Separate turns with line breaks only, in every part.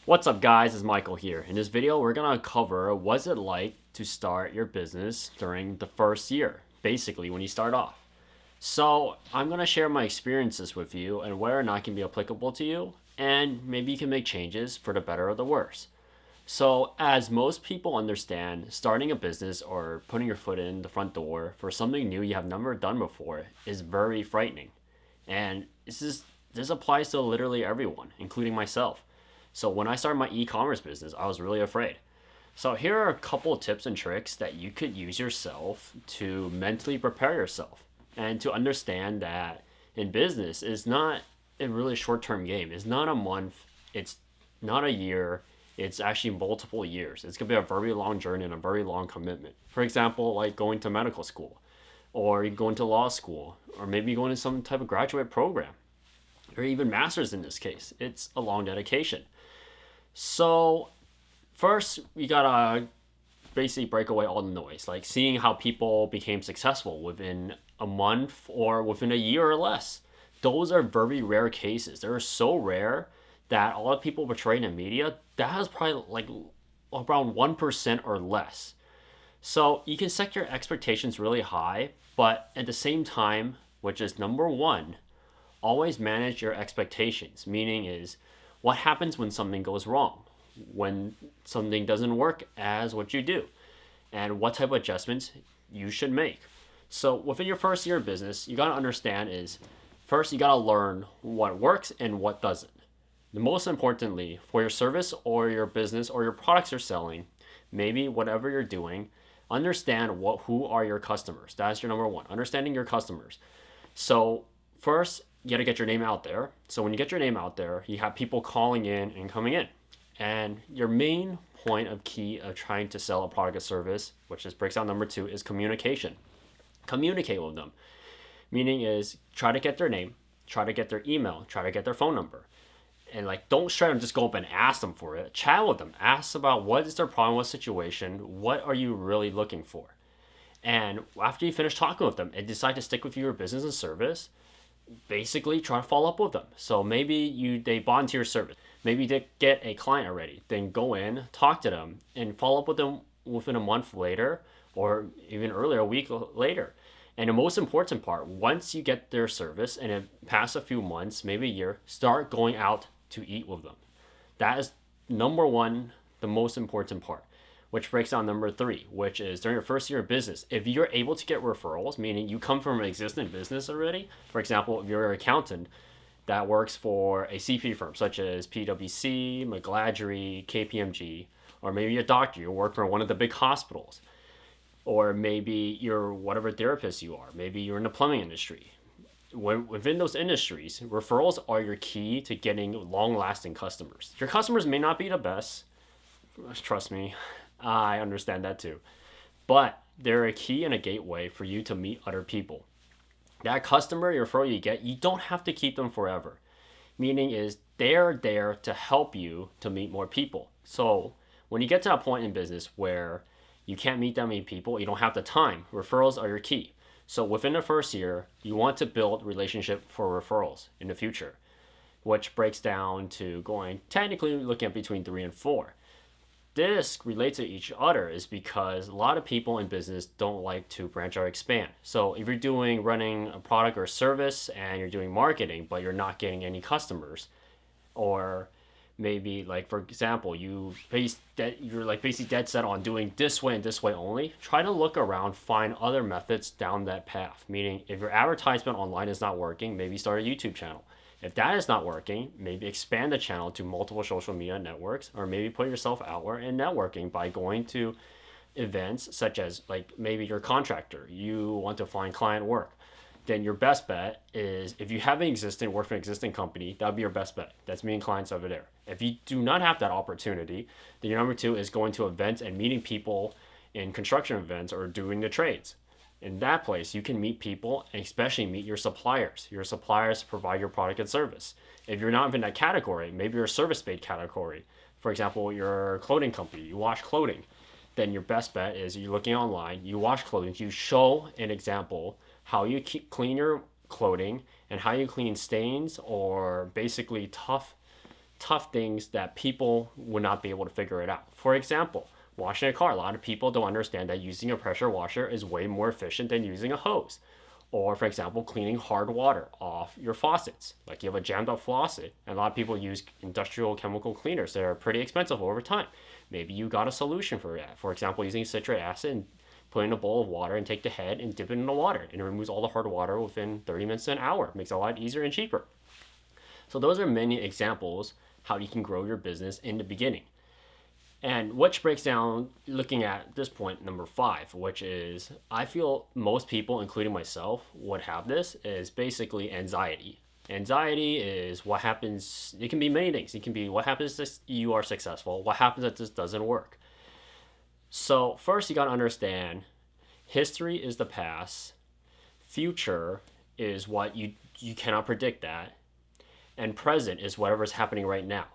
What's up guys, it's Michael here. In this video, we're gonna cover what's it like to start your business during the first year, basically when you start off. So I'm gonna share my experiences with you and whether or not it can be applicable to you, and maybe you can make changes for the better or the worse. So as most people understand, starting a business or putting your foot in the front door for something new you have never done before is very frightening. And this applies to literally everyone, including myself. So when I started my e-commerce business, I was really afraid. So here are a couple of tips and tricks that you could use yourself to mentally prepare yourself and to understand that in business it's not a really short-term game. It's not a month, it's not a year, it's actually multiple years. It's gonna be a very long journey and a very long commitment. For example, like going to medical school, or you going to law school, or maybe going to some type of graduate program, or even master's in this case. It's a long dedication. So first, you gotta basically break away all the noise, like seeing how people became successful within a month or within a year or less. Those are very rare cases. They're so rare that a lot of people portraying in media, that has probably like around 1% or less. So you can set your expectations really high, but at the same time, which is number one, always manage your expectations. Meaning is what happens when something goes wrong, when something doesn't work as what you do, and what type of adjustments you should make. So within your first year of business, you gotta understand is first you gotta learn what works and what doesn't. The most importantly, for your service or your business or your products you're selling, maybe whatever you're doing, understand who are your customers. That's your number one. Understanding your customers. So first, you got to get your name out there. So when you get your name out there, you have people calling in and coming in. And your main point of key of trying to sell a product or service, which is breaks down number two, is communication. Communicate with them. Meaning is try to get their name, try to get their email, try to get their phone number. And like don't try to just go up and ask them for it. Chat with them. Ask about what is their problem, what situation, what are you really looking for. And after you finish talking with them and decide to stick with your business and service, basically try to follow up with them. So maybe they bond to your service. Maybe they get a client already. Then go in, talk to them, and follow up with them within a month later, or even earlier, a week later. And the most important part, once you get their service and it pass a few months, maybe a year, start going out to eat with them. That is number one, the most important part, which breaks down number three, which is during your first year of business, if you're able to get referrals, meaning you come from an existing business already, for example, if you're an accountant that works for a CP firm such as PwC, McGladrey, KPMG, or maybe a doctor, you work for one of the big hospitals, or maybe you're whatever therapist you are, maybe you're in the plumbing industry. Within those industries, referrals are your key to getting long-lasting customers. Your customers may not be the best, trust me, I understand that too, but they're a key and a gateway for you to meet other people. That customer, your referral you get, you don't have to keep them forever. Meaning is they're there to help you to meet more people. So when you get to a point in business where you can't meet that many people, you don't have the time, referrals are your key. So within the first year, you want to build relationship for referrals in the future, which breaks down to going technically looking at between 3 and 4. This relates to each other is because a lot of people in business don't like to branch out or expand. So if you're running a product or service and you're doing marketing, but you're not getting any customers, or maybe like for example, you're like basically dead set on doing this way and this way only, try to look around, find other methods down that path. Meaning if your advertisement online is not working, maybe start a YouTube channel. If that is not working, maybe expand the channel to multiple social media networks, or maybe put yourself out there in networking by going to events such as like maybe you're a contractor, you want to find client work. Then your best bet is if you have work for an existing company, that would be your best bet. That's meeting clients over there. If you do not have that opportunity, then your number two is going to events and meeting people in construction events or doing the trades. In that place, you can meet people and especially meet your suppliers. Your suppliers provide your product and service. If you're not in that category, maybe you're a service-based category. For example, you're a clothing company, you wash clothing. Then your best bet is you're looking online, you wash clothing, you show an example how you clean your clothing and how you clean stains or basically tough tough things that people would not be able to figure it out. For example, washing a car. A lot of people don't understand that using a pressure washer is way more efficient than using a hose. Or, for example, cleaning hard water off your faucets. Like you have a jammed up faucet, and a lot of people use industrial chemical cleaners that are pretty expensive over time. Maybe you got a solution for that. For example, using citric acid and put in a bowl of water and take the head and dip it in the water, and it removes all the hard water within 30 minutes to an hour. It makes it a lot easier and cheaper. So those are many examples how you can grow your business in the beginning. And which breaks down, looking at this point, number 5, which is, I feel most people, including myself, would have this, is basically anxiety. Anxiety is what happens, it can be many things. It can be what happens if you are successful, what happens if this doesn't work. So first you got to understand, history is the past, future is what you cannot predict that, and present is whatever is happening right now.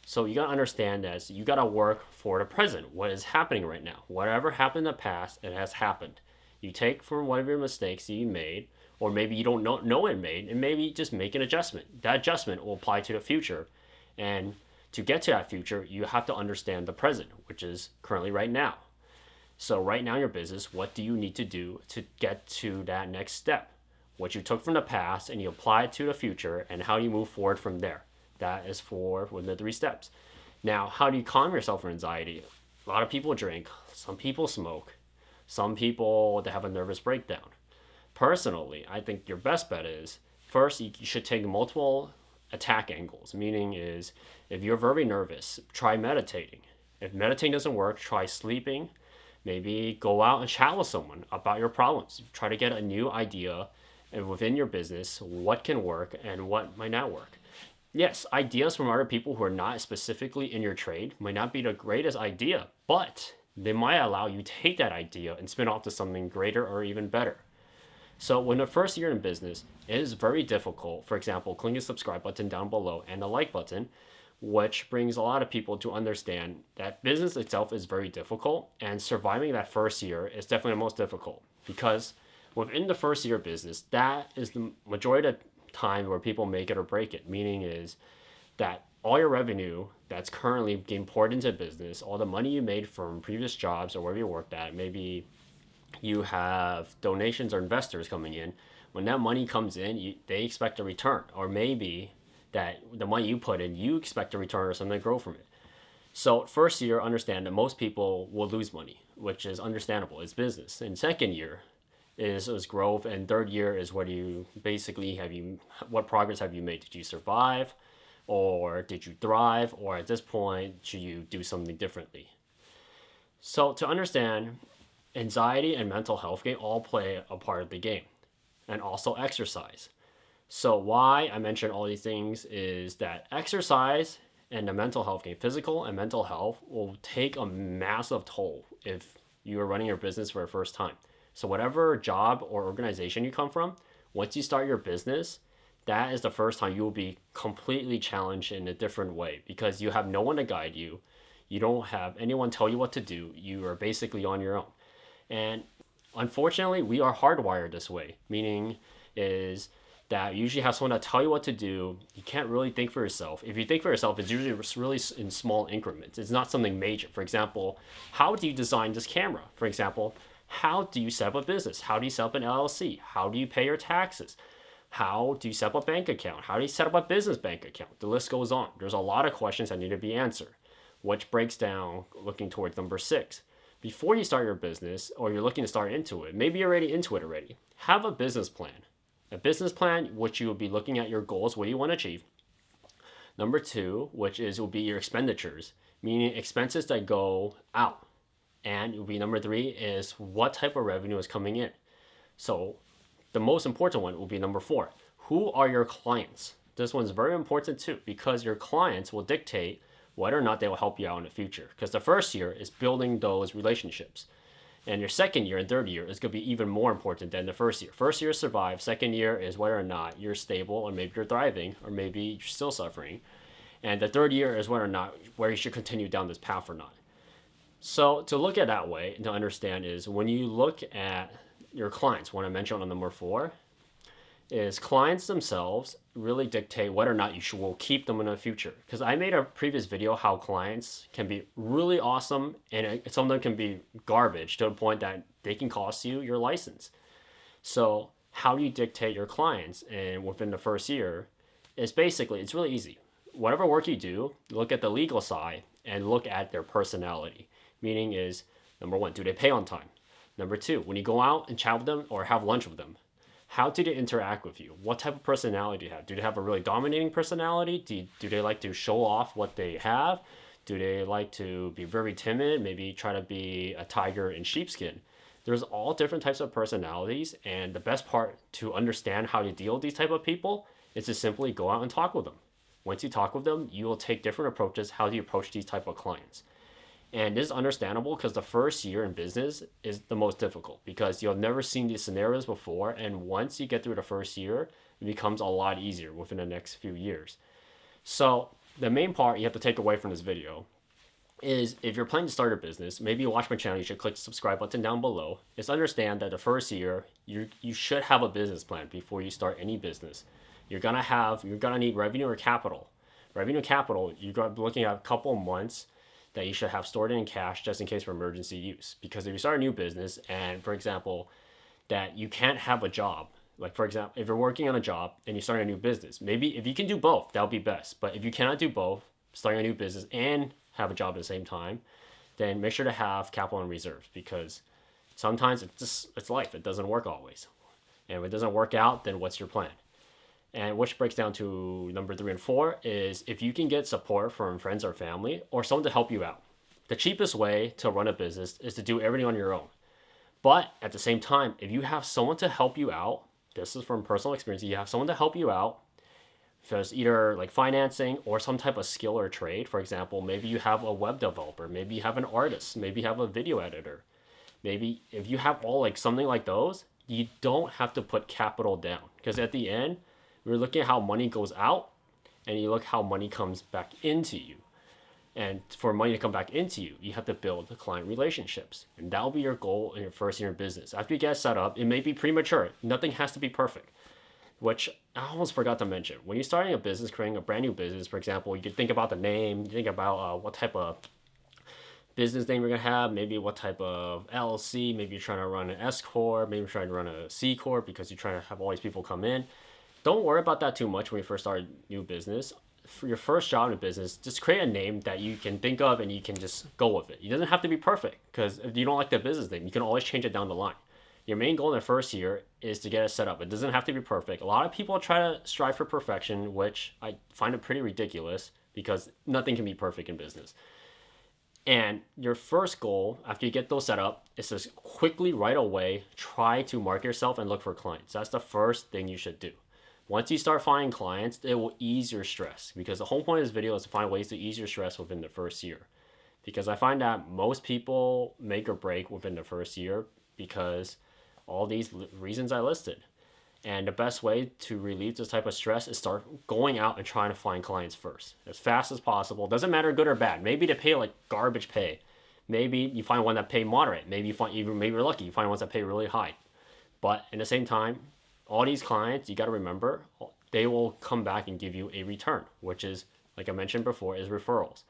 So you got to understand that you got to work for the present, what is happening right now. Whatever happened in the past, it has happened. You take from one of your mistakes that you made, or maybe you don't know it made, and maybe just make an adjustment. That adjustment will apply to the future. And to get to that future, you have to understand the present, which is currently right now. So right now in your business, what do you need to do to get to that next step? What you took from the past and you apply it to the future, and how you move forward from there. That is for one of the 3 steps. Now, how do you calm yourself from anxiety? A lot of people drink, some people smoke, some people they have a nervous breakdown. Personally, I think your best bet is, first, you should take multiple attack angles. Meaning is, if you're very nervous, try meditating. If meditating doesn't work, try sleeping. Maybe go out and chat with someone about your problems. Try to get a new idea within your business, what can work and what might not work. Yes, ideas from other people who are not specifically in your trade might not be the greatest idea, but they might allow you to take that idea and spin off to something greater or even better. So when the first year in business, it is very difficult. For example, clicking the subscribe button down below and the like button, which brings a lot of people to understand that business itself is very difficult, and surviving that first year is definitely the most difficult, because within the first year of business, that is the majority of time where people make it or break it. Meaning is that all your revenue that's currently being poured into business, all the money you made from previous jobs or wherever you worked at, maybe you have donations or investors coming in, when that money comes in, they expect a return. Or maybe that the money you put in, you expect a return or something to grow from it. So first year, understand that most people will lose money, which is understandable. It's business. In second year is growth, and third year is what you basically what progress have you made? Did you survive, or did you thrive, or at this point should you do something differently? So to understand, anxiety and mental health game all play a part of the game, and also exercise. So why I mention all these things is that exercise and the mental health game, physical and mental health, will take a massive toll if you are running your business for the first time. So whatever job or organization you come from, once you start your business, that is the first time you will be completely challenged in a different way, because you have no one to guide you. You don't have anyone tell you what to do. You are basically on your own. And unfortunately, we are hardwired this way, meaning is that you usually have someone to tell you what to do. You can't really think for yourself. If you think for yourself, it's usually really in small increments. It's not something major. For example, how do you design this camera? For example, how do you set up a business? How do you set up an LLC? How do you pay your taxes? How do you set up a bank account? How do you set up a business bank account? The list goes on. There's a lot of questions that need to be answered, which breaks down looking towards number 6. Before you start your business, or you're looking to start into it, maybe you're already into it already, have a business plan. A business plan, which you will be looking at your goals, what do you want to achieve. Number 2, which will be your expenditures, meaning expenses that go out. And it will be number 3 is what type of revenue is coming in. So the most important one will be number 4. Who are your clients? This one's very important too, because your clients will dictate whether or not they will help you out in the future. Because the first year is building those relationships. And your second year and third year is going to be even more important than the first year. First year, survive. Second year is whether or not you're stable, or maybe you're thriving, or maybe you're still suffering. And the third year is whether or not where you should continue down this path or not. So to look at that way and to understand is when you look at your clients, what I mentioned on number 4, is clients themselves really dictate whether or not will keep them in the future. Because I made a previous video how clients can be really awesome and some of them can be garbage to the point that they can cost you your license. So how do you dictate your clients? And within the first year, it's really easy. Whatever work you do, look at the legal side and look at their personality. Meaning is, number one, do they pay on time? Number two, when you go out and chat with them or have lunch with them, how do they interact with you? What type of personality do you have? Do they have a really dominating personality? Do they like to show off what they have? Do they like to be very timid? Maybe try to be a tiger in sheepskin? There's all different types of personalities, and the best part to understand how to deal with these type of people is to simply go out and talk with them. Once you talk with them, you will take different approaches. How do you approach these type of clients? And this is understandable because the first year in business is the most difficult because you've never seen these scenarios before. And once you get through the first year, it becomes a lot easier within the next few years. So the main part you have to take away from this video is if you're planning to start a business, maybe you watch my channel, you should click the subscribe button down below. Is understand that the first year, you should have a business plan before you start any business. You're gonna need revenue or capital. Revenue and capital, you're looking at a couple months that you should have stored in cash just in case for emergency use. Because if you start a new business and, for example, that you can't have a job, like for example, if you're working on a job and you're starting a new business, maybe if you can do both, that would be best. But if you cannot do both, starting a new business and have a job at the same time, then make sure to have capital and reserves because sometimes it's life. It doesn't work always. And if it doesn't work out, then what's your plan? And which breaks down to number 3 and 4 is if you can get support from friends or family or someone to help you out. The cheapest way to run a business is to do everything on your own. But at the same time, if you have someone to help you out, this is from personal experience, you have someone to help you out, there's either like financing or some type of skill or trade. For example, maybe you have a web developer, maybe you have an artist, maybe you have a video editor. Maybe if you have all like something like those, you don't have to put capital down because at the end, we're looking at how money goes out and you look how money comes back into you. And for money to come back into you, you have to build the client relationships. And that'll be your goal in your first year in business. After you get set up, it may be premature. Nothing has to be perfect, which I almost forgot to mention. When you're starting a business, creating a brand new business, for example, you could think about the name, you think about what type of business name you're going to have, maybe what type of LLC, maybe you're trying to run an S Corp, maybe you're trying to run a C Corp because you're trying to have all these people come in. Don't worry about that too much when you first start a new business. For your first job in a business, just create a name that you can think of and you can just go with it. It doesn't have to be perfect because if you don't like the business name, you can always change it down the line. Your main goal in the first year is to get it set up. It doesn't have to be perfect. A lot of people try to strive for perfection, which I find it pretty ridiculous because nothing can be perfect in business. And your first goal after you get those set up is to quickly, right away, try to market yourself and look for clients. That's the first thing you should do. Once you start finding clients, it will ease your stress because the whole point of this video is to find ways to ease your stress within the first year. Because I find that most people make or break within the first year because all these reasons I listed. And the best way to relieve this type of stress is start going out and trying to find clients first as fast as possible. Doesn't matter good or bad. Maybe they pay like garbage pay. Maybe you find one that pay moderate. Maybe you're lucky. You find ones that pay really high. But at the same time, all these clients, you got to remember, they will come back and give you a return, which is, like I mentioned before, is referrals.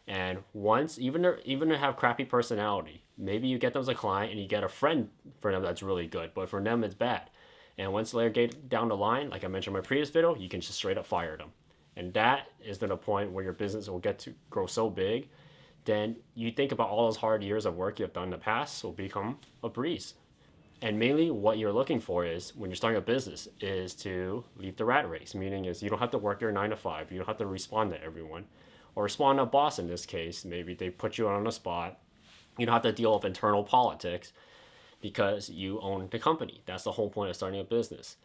And once, even to have crappy personality, maybe you get them as a client and you get a friend for them that's really good, but for them it's bad. And once later get down the line, like I mentioned in my previous video, you can just straight up fire them. And that is then a point where your business will get to grow so big, then you think about all those hard years of work you've done in the past will become a breeze. And mainly what you're looking for is, when you're starting a business, is to leave the rat race. Meaning is you don't have to work your 9 to 5. You don't have to respond to everyone. Or respond to a boss in this case. Maybe they put you on the spot. You don't have to deal with internal politics because you own the company. That's the whole point of starting a business.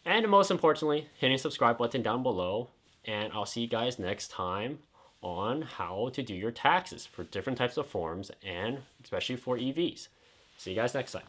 And most importantly, hitting the subscribe button down below. And I'll see you guys next time on how to do your taxes for different types of forms and especially for EVs. See you guys next time.